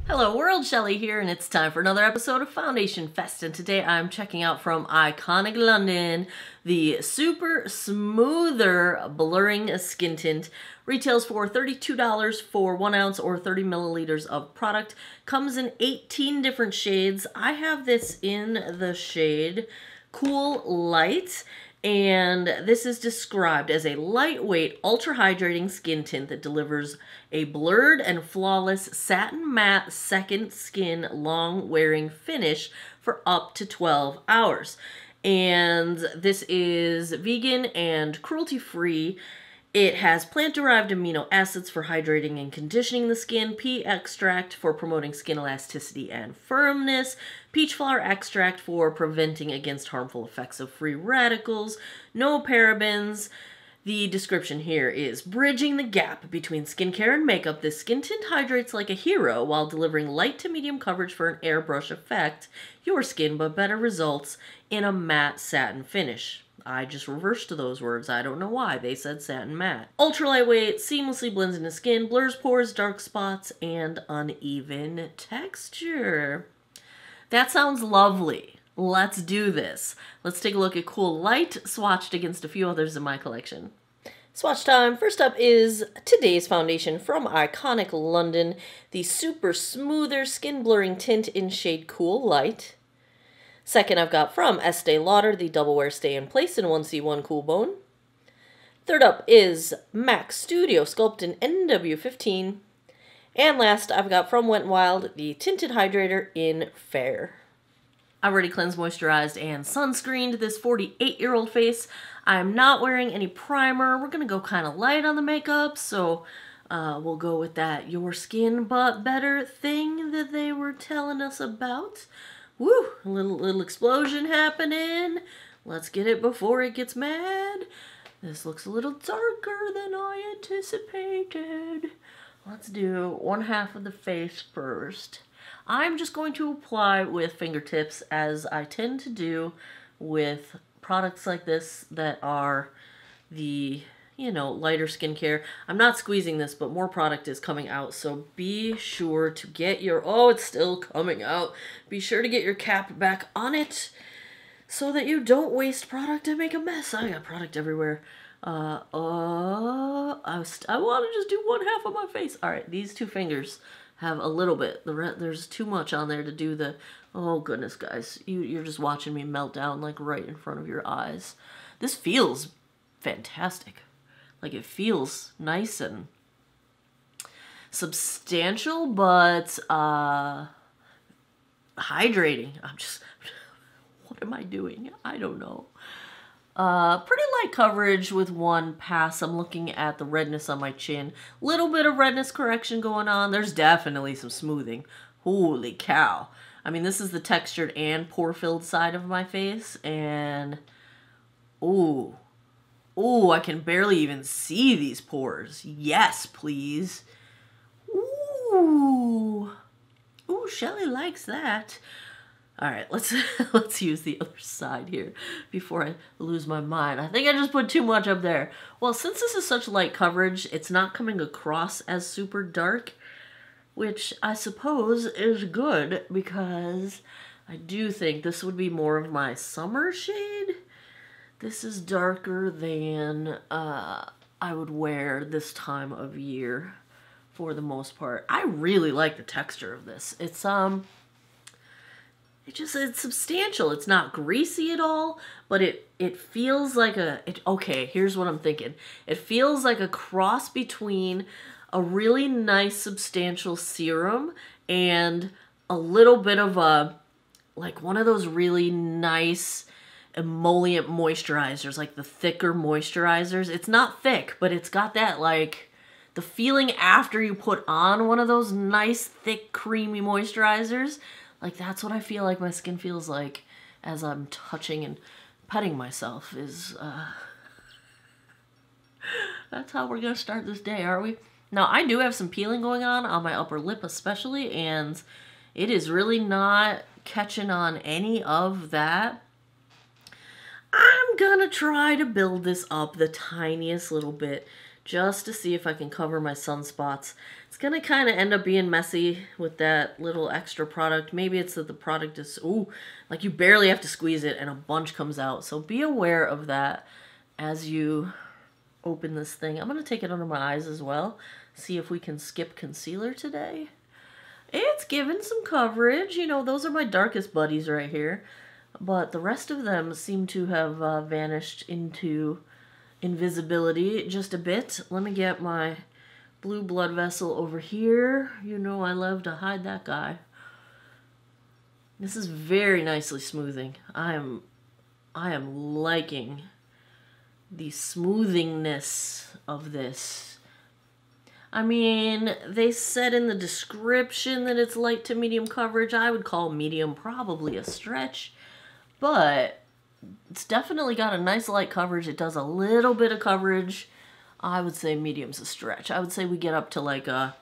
Hello world, Shelly here, and it's time for another episode of Foundation Fest, and today I'm checking out from Iconic London the Super Smoother Blurring Skin Tint. Retails for $32 for 1 ounce or 30 milliliters of product. Comes in 18 different shades. I have this in the shade Cool Light. And this is described as a lightweight, ultra-hydrating skin tint that delivers a blurred and flawless satin matte second skin long-wearing finish for up to 12 hours. And this is vegan and cruelty-free. It has plant-derived amino acids for hydrating and conditioning the skin, pea extract for promoting skin elasticity and firmness, peach flower extract for preventing against harmful effects of free radicals, no parabens. The description here is, bridging the gap between skincare and makeup, this skin tint hydrates like a hero while delivering light to medium coverage for an airbrush effect, your skin, but better results in a matte satin finish. I just reversed those words. I don't know why. They said satin matte. Ultra lightweight, seamlessly blends into skin, blurs pores, dark spots, and uneven texture. That sounds lovely. Let's do this. Let's take a look at Cool Light, swatched against a few others in my collection. Swatch time. First up is today's foundation from Iconic London, the Super Smoother Skin Blurring Tint in shade Cool Light. Second, I've got from Estee Lauder, the Double Wear Stay in Place in 1C1 Cool Bone. Third up is MAC Studio Sculpt in NW15. And last, I've got from Wet n Wild, the Tinted Hydrator in Fair. I've already cleansed, moisturized, and sunscreened this 48-year-old face. I'm not wearing any primer. We're going to go kind of light on the makeup, so we'll go with that your skin but better thing that they were telling us about. Woo! A little explosion happening. Let's get it before it gets mad. This looks a little darker than I anticipated. Let's do one half of the face first. I'm just going to apply with fingertips, as I tend to do with products like this that are the, you know, lighter skincare. I'm not squeezing this, but more product is coming out, so be sure to get your, oh, it's still coming out. Be sure to get your cap back on it so that you don't waste product and make a mess. I got product everywhere. I want to just do one half of my face. All right, these two fingers have a little bit. There's too much on there to do the, oh goodness, guys. You're just watching me melt down like right in front of your eyes. This feels fantastic. Like, it feels nice and substantial, but hydrating. What am I doing? I don't know. Pretty light coverage with one pass. I'm looking at the redness on my chin. Little bit of redness correction going on. There's definitely some smoothing. Holy cow. I mean, this is the textured and pore-filled side of my face, and ooh. Ooh, I can barely even see these pores. Yes, please. Ooh. Ooh, Shelly likes that. All right, let's use the other side here before I lose my mind. I think I just put too much up there. Well, since this is such light coverage, it's not coming across as super dark, which I suppose is good because I do think this would be more of my summer shade. This is darker than I would wear this time of year for the most part. I really like the texture of this. It's it's substantial. It's not greasy at all, but it feels like okay, here's what I'm thinking. It feels like a cross between a really nice substantial serum and a little bit of like one of those really nice emollient moisturizers, like the thicker moisturizers. It's not thick, but it's got that, like, the feeling after you put on one of those nice thick creamy moisturizers. Like, that's what I feel like my skin feels like as I'm touching and petting myself is that's how we're gonna start this day, are we? Now, I do have some peeling going on my upper lip especially, and it is really not catching on any of that. I'm gonna try to build this up the tiniest little bit just to see if I can cover my sunspots. It's going to kind of end up being messy with that little extra product. Maybe it's that the product is, ooh, like you barely have to squeeze it and a bunch comes out. So be aware of that as you open this thing. I'm going to take it under my eyes as well. See if we can skip concealer today. It's giving some coverage. You know, those are my darkest buddies right here. But the rest of them seem to have vanished into invisibility just a bit. Let me get my blue blood vessel over here. You know I love to hide that guy. This is very nicely smoothing. I am liking the smoothingness of this. I mean, they said in the description that it's light to medium coverage. I would call medium probably a stretch, but it's definitely got a nice light coverage. It does a little bit of coverage. I would say medium's a stretch. I would say we get up to like a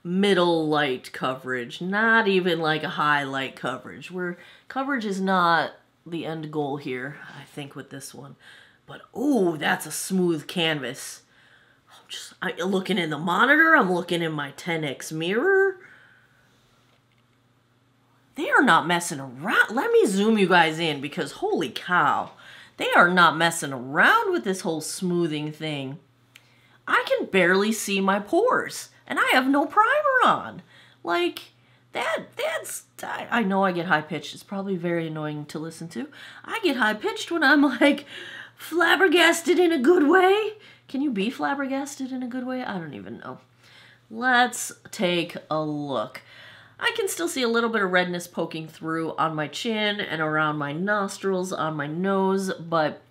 middle light coverage, not even like a high light coverage. Where coverage is not the end goal here, I think, with this one. But oh, that's a smooth canvas. I'm looking in the monitor. I'm looking in my 10x mirror. They are not messing around. Let me zoom you guys in because holy cow. They are not messing around with this whole smoothing thing. I can barely see my pores and I have no primer on. Like that's, I know I get high pitched. It's probably very annoying to listen to. I get high pitched when I'm like flabbergasted in a good way. Can you be flabbergasted in a good way? I don't even know. Let's take a look. I can still see a little bit of redness poking through on my chin and around my nostrils, on my nose, but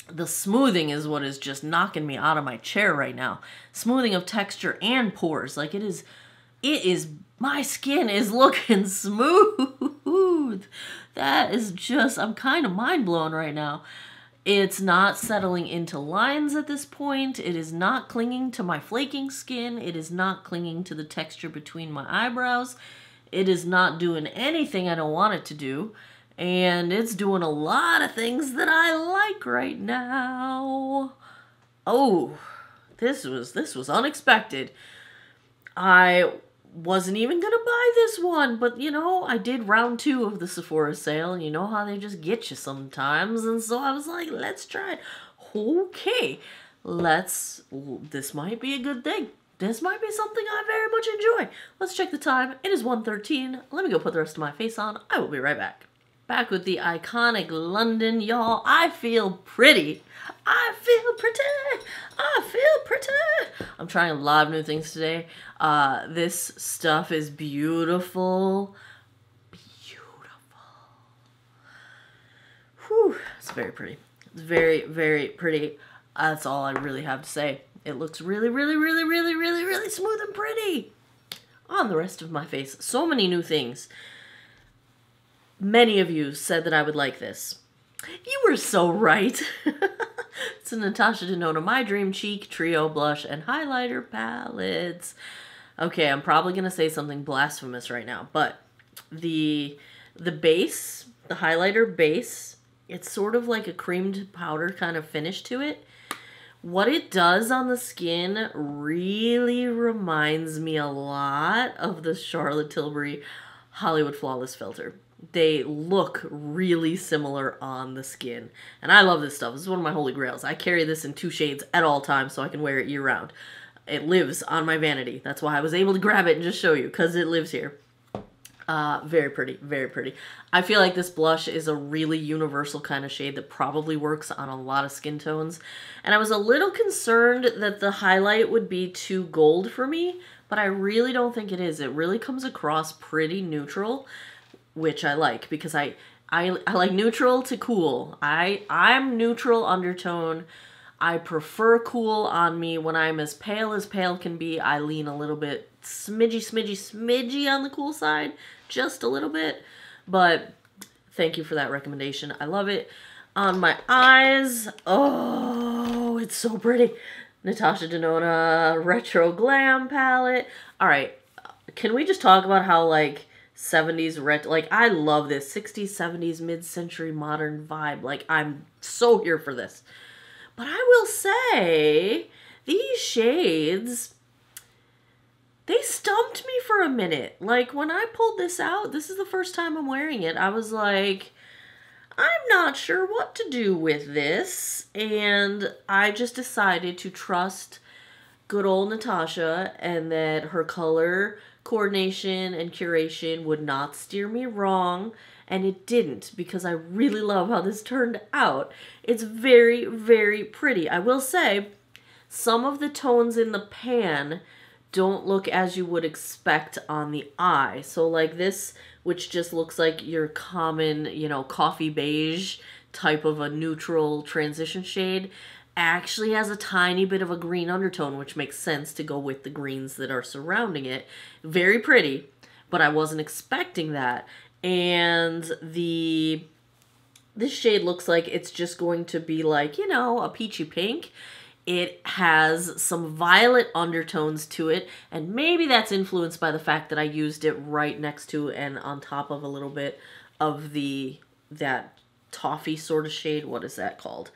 the smoothing is what is just knocking me out of my chair right now. Smoothing of texture and pores. Like it is, my skin is looking smooth. That is just, I'm kind of mind blown right now. It's not settling into lines at this point. It is not clinging to my flaking skin. It is not clinging to the texture between my eyebrows. It is not doing anything I don't want it to do. And it's doing a lot of things that I like right now. Oh, this was unexpected. I wasn't even gonna buy this one, but you know, I did round 2 of the Sephora sale, and you know how they just get you sometimes, and so I was like, let's try it. Okay, this might be a good thing. This might be something I very much enjoy. Let's check the time. It is 1:13. Let me go put the rest of my face on. I will be right back. Back with the iconic London, y'all. I feel pretty. I feel pretty. I feel pretty. I'm trying a lot of new things today. This stuff is beautiful. Beautiful. Whew. It's very pretty. It's very, very pretty. That's all I really have to say. It looks really, really, really, really, really, really smooth and pretty on the rest of my face. So many new things. Many of you said that I would like this. You were so right. It's a Natasha Denona My Dream Cheek Trio Blush and Highlighter Palettes. Okay, I'm probably going to say something blasphemous right now, but the base, the highlighter base, it's sort of like a creamed powder kind of finish to it. What it does on the skin really reminds me a lot of the Charlotte Tilbury Hollywood Flawless Filter. They look really similar on the skin. And I love this stuff. This is one of my holy grails. I carry this in 2 shades at all times so I can wear it year round. It lives on my vanity. That's why I was able to grab it and just show you, because it lives here. Very pretty, very pretty. I feel like this blush is a really universal kind of shade that probably works on a lot of skin tones. And I was a little concerned that the highlight would be too gold for me, but I really don't think it is. It really comes across pretty neutral, which I like, because I like neutral to cool. I'm neutral undertone. I prefer cool on me. When I'm as pale can be, I lean a little bit smidgy on the cool side, just a little bit. But thank you for that recommendation. I love it. On my eyes, oh, it's so pretty. Natasha Denona Retro Glam Palette. All right, can we just talk about how like 70s like I love this 60s, 70s, mid-century modern vibe. Like I'm so here for this. But I will say these shades, they stumped me for a minute. Like, when I pulled this out, this is the first time I'm wearing it, I was like, I'm not sure what to do with this. And I just decided to trust good old Natasha and that her color coordination and curation would not steer me wrong. And it didn't, because I really love how this turned out. It's very, very pretty. I will say, some of the tones in the pan don't look as you would expect on the eye. So like this, which just looks like your common, you know, coffee beige type of a neutral transition shade, actually has a tiny bit of a green undertone, which makes sense to go with the greens that are surrounding it. Very pretty, but I wasn't expecting that. And this shade looks like it's just going to be like, you know, a peachy pink. It has some violet undertones to it, and maybe that's influenced by the fact that I used it right next to and on top of a little bit of that toffee sort of shade. What is that called?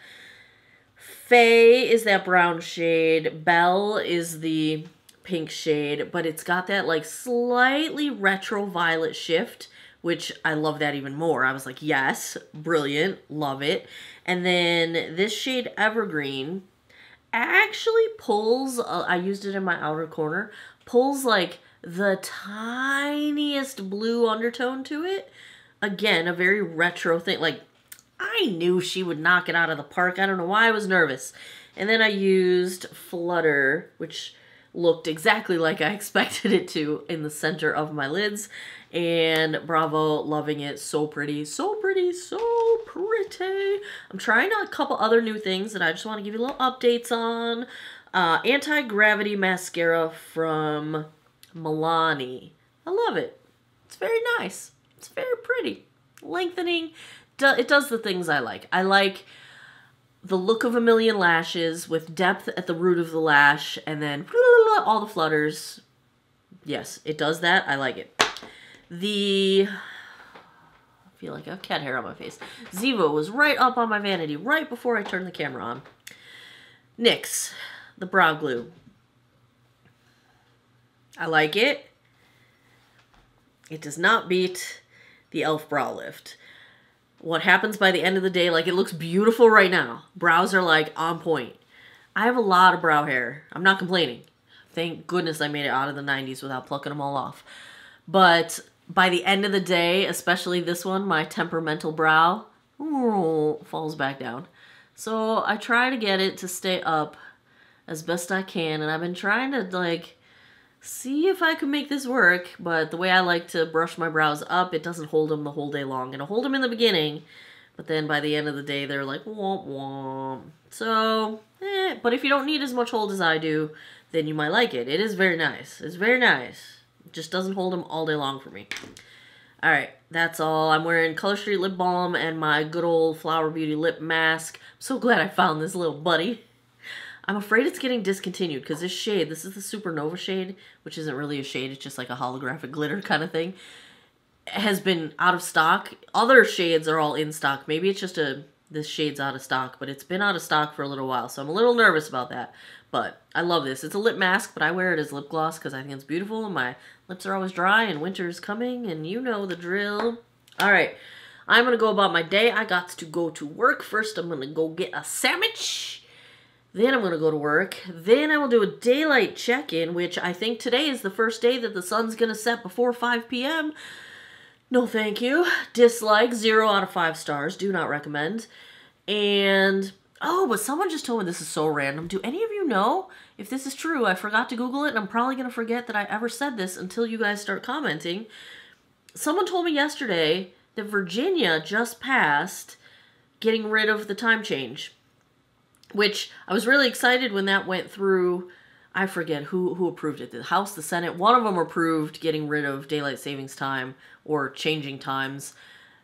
Faye is that brown shade. Belle is the pink shade, but it's got that like slightly retro violet shift, which I love that even more. I was like, yes, brilliant, love it. And then this shade Evergreen actually pulls, I used it in my outer corner, pulls like the tiniest blue undertone to it. Again, a very retro thing. Like, I knew she would knock it out of the park. I don't know why I was nervous. And then I used Flutter, which looked exactly like I expected it to in the center of my lids. And Bravo, loving it. So pretty, so pretty, so pretty. I'm trying out a couple other new things that I just want to give you little updates on. Anti-Gravity Mascara from Milani. I love it. It's very nice. It's very pretty. Lengthening. It does the things I like. I like the look of a million lashes with depth at the root of the lash and then all the flutters. Yes, it does that. I like it. I feel like I have cat hair on my face. Ziva was right up on my vanity right before I turned the camera on. NYX, the brow glue. I like it. It does not beat the e.l.f. brow lift. What happens by the end of the day, like, it looks beautiful right now. Brows are like on point. I have a lot of brow hair. I'm not complaining. Thank goodness I made it out of the 90s without plucking them all off. But by the end of the day, especially this one, my temperamental brow, falls back down. So I try to get it to stay up as best I can. And I've been trying to, like, see if I can make this work. But the way I like to brush my brows up, it doesn't hold them the whole day long. It'll hold them in the beginning, but then by the end of the day, they're like, womp womp. So, but if you don't need as much hold as I do, then you might like it. It is very nice. It's very nice. It just doesn't hold them all day long for me. Alright, that's all. I'm wearing Color Street lip balm and my good old Flower Beauty lip mask. I'm so glad I found this little buddy. I'm afraid it's getting discontinued because this shade, this is the Supernova shade, which isn't really a shade, it's just like a holographic glitter kind of thing, has been out of stock. Other shades are all in stock. Maybe it's just this shade's out of stock, but it's been out of stock for a little while, so I'm a little nervous about that. But I love this. It's a lip mask, but I wear it as lip gloss because I think it's beautiful, and my lips are always dry, and winter is coming, and you know the drill. Alright, I'm going to go about my day. I got to go to work. First, I'm going to go get a sandwich. Then I'm going to go to work. Then I will do a daylight check-in, which I think today is the first day that the sun's going to set before 5 p.m. No thank you. Dislike, 0 out of 5 stars. Do not recommend. And, oh, but someone just told me this is so random. Do any of you know if this is true? I forgot to Google it, and I'm probably going to forget that I ever said this until you guys start commenting. Someone told me yesterday that Virginia just passed getting rid of the time change, which I was really excited when that went through. I forget who approved it. The House, the Senate, one of them approved getting rid of daylight savings time or changing times.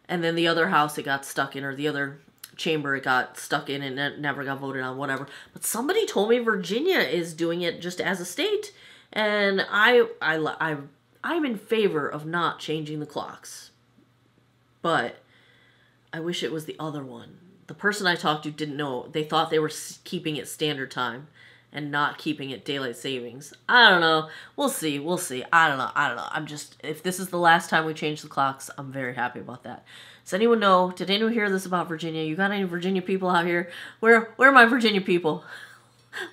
And then the other house it got stuck in, or the other chamber it got stuck in and it never got voted on, whatever. But somebody told me Virginia is doing it just as a state. And I'm in favor of not changing the clocks. But I wish it was the other one. The person I talked to didn't know. They thought they were keeping it standard time. and not keeping it daylight savings. I don't know. We'll see. We'll see. I don't know. I'm just, if this is the last time we change the clocks, I'm very happy about that. Does anyone know? Did anyone hear this about Virginia? You got any Virginia people out here? Where are my Virginia people?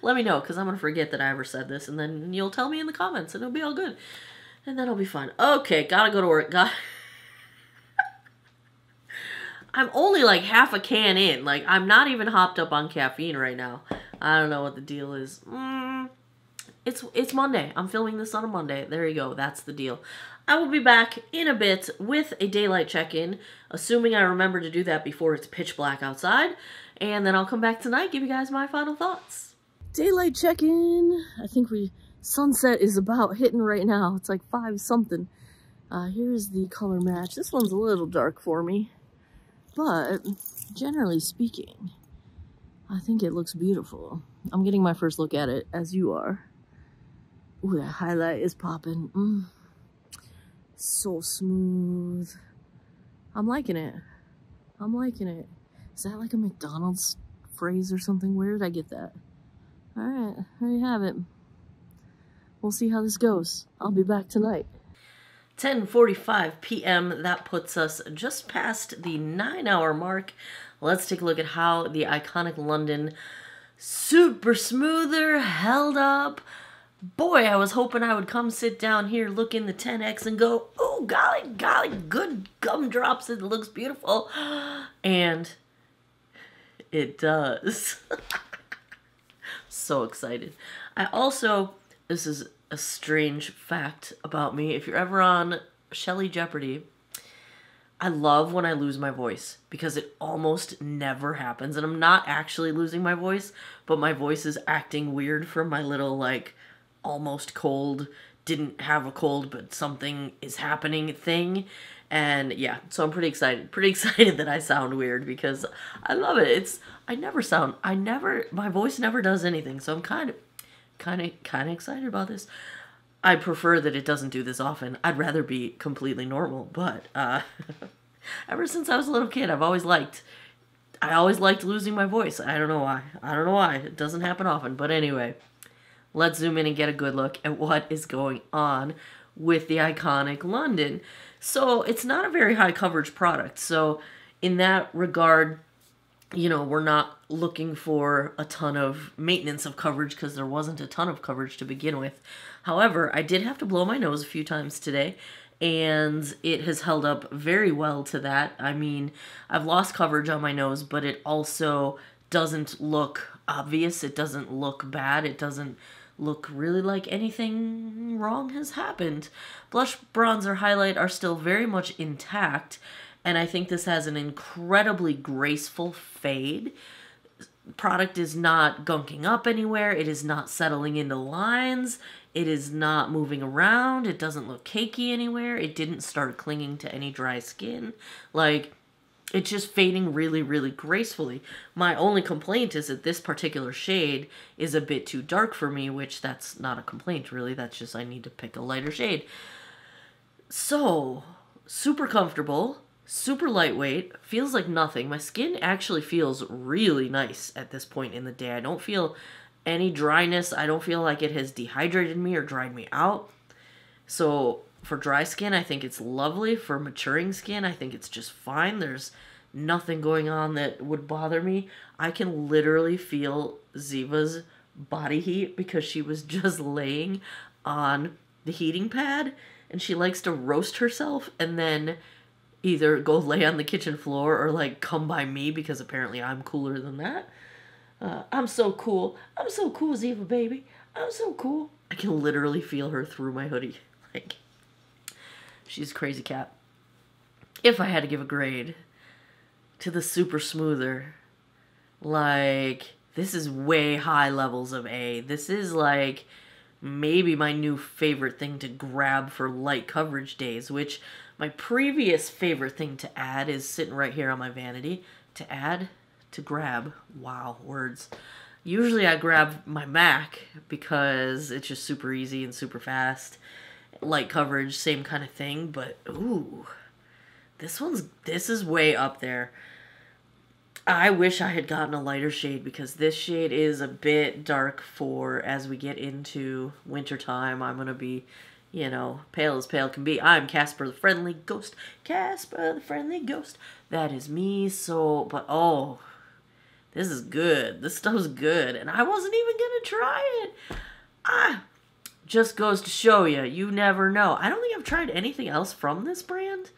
Let me know, because I'm going to forget that I ever said this, and then you'll tell me in the comments, and it'll be all good. And then I'll be fine. Okay, gotta go to work. I'm only like half a can in. Like, I'm not even hopped up on caffeine right now. I don't know what the deal is. It's Monday. I'm filming this on a Monday. There you go. That's the deal. I will be back in a bit with a daylight check-in, assuming I remember to do that before it's pitch black outside. And then I'll come back tonight, give you guys my final thoughts. Daylight check-in. I think sunset is about hitting right now. It's like 5 something. Here's the color match. This one's a little dark for me, but generally speaking, I think it looks beautiful. I'm getting my first look at it, as you are. Ooh, that highlight is popping. So smooth. I'm liking it. I'm liking it. Is that like a McDonald's phrase or something? Where did I get that? Alright, there you have it. We'll see how this goes. I'll be back tonight. 10:45 p.m. That puts us just past the 9-hour mark. Let's take a look at how the iconic London Super Smoother held up. Boy, I was hoping I would come sit down here, look in the 10X and go, oh, golly, good gumdrops. It looks beautiful. And it does. So excited. This is a strange fact about me. If you're ever on Shelly Jeopardy, I love when I lose my voice because it almost never happens. And I'm not actually losing my voice, but my voice is acting weird from my little, like, almost cold, didn't have a cold, but something is happening thing. And yeah, so I'm pretty excited that I sound weird because I love it. My voice never does anything. So I'm kind of excited about this. I prefer that it doesn't do this often. I'd rather be completely normal, but ever since I was a little kid, I always liked losing my voice. I don't know why. It doesn't happen often, but anyway, let's zoom in and get a good look at what is going on with the iconic London. So it's not a very high coverage product. So in that regard, you know, we're not looking for a ton of maintenance of coverage because there wasn't a ton of coverage to begin with. However, I did have to blow my nose a few times today, and it has held up very well to that. I mean, I've lost coverage on my nose, but it also doesn't look obvious. It doesn't look bad. It doesn't look really like anything wrong has happened. Blush, bronzer, highlight are still very much intact, and I think this has an incredibly graceful fade. Product is not gunking up anywhere. It is not settling into lines. It is not moving around. It doesn't look cakey anywhere. It didn't start clinging to any dry skin. Like, it's just fading really, really gracefully. My only complaint is that this particular shade is a bit too dark for me, which that's not a complaint, really. That's just I need to pick a lighter shade. So, super comfortable, super lightweight, feels like nothing. My skin actually feels really nice at this point in the day. I don't feel any dryness. I don't feel like it has dehydrated me or dried me out. So for dry skin, I think it's lovely. For maturing skin, I think it's just fine. There's nothing going on that would bother me. I can literally feel Ziva's body heat because she was just laying on the heating pad, and she likes to roast herself and then either go lay on the kitchen floor or like come by me because apparently I'm cooler than that. I'm so cool. I'm so cool, Ziva baby. I'm so cool. I can literally feel her through my hoodie. Like, she's a crazy cat. If I had to give a grade to the Super Smoother, like, this is way high levels of A. This is like maybe my new favorite thing to grab for light coverage days, which my previous favorite thing to add is sitting right here on my vanity. To grab. Wow, words. Usually I grab my Mac because it's just super easy and super fast. Light coverage, same kind of thing, but ooh, this is way up there. I wish I had gotten a lighter shade because this shade is a bit dark for as we get into wintertime. I'm going to be, you know, pale as pale can be. I'm Casper the Friendly Ghost. Casper the Friendly Ghost. That is me. So, but oh, this is good. This stuff's good. And I wasn't even going to try it. Just goes to show you, you never know. I don't think I've tried anything else from this brand.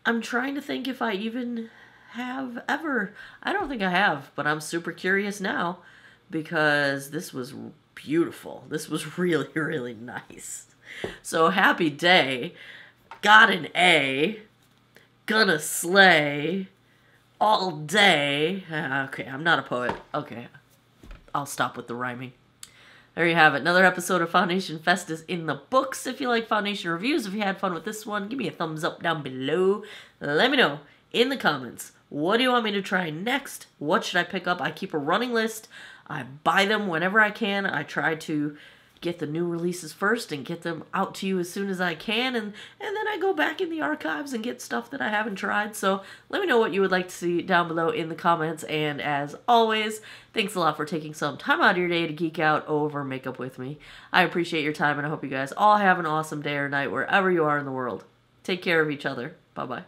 I'm trying to think if I even have ever. I don't think I have, but I'm super curious now because this was beautiful. This was really, really nice. So happy day. Got an A. Gonna slay all day. Okay, I'm not a poet. Okay, I'll stop with the rhyming. There you have it. Another episode of Foundation Fest is in the books. If you like Foundation reviews, if you had fun with this one, give me a thumbs up down below. Let me know in the comments. What do you want me to try next? What should I pick up? I keep a running list. I buy them whenever I can. I try to get the new releases first and get them out to you as soon as I can. And then I go back in the archives and get stuff that I haven't tried. So let me know what you would like to see down below in the comments. And as always, thanks a lot for taking some time out of your day to geek out over makeup with me. I appreciate your time, and I hope you guys all have an awesome day or night wherever you are in the world. Take care of each other. Bye-bye.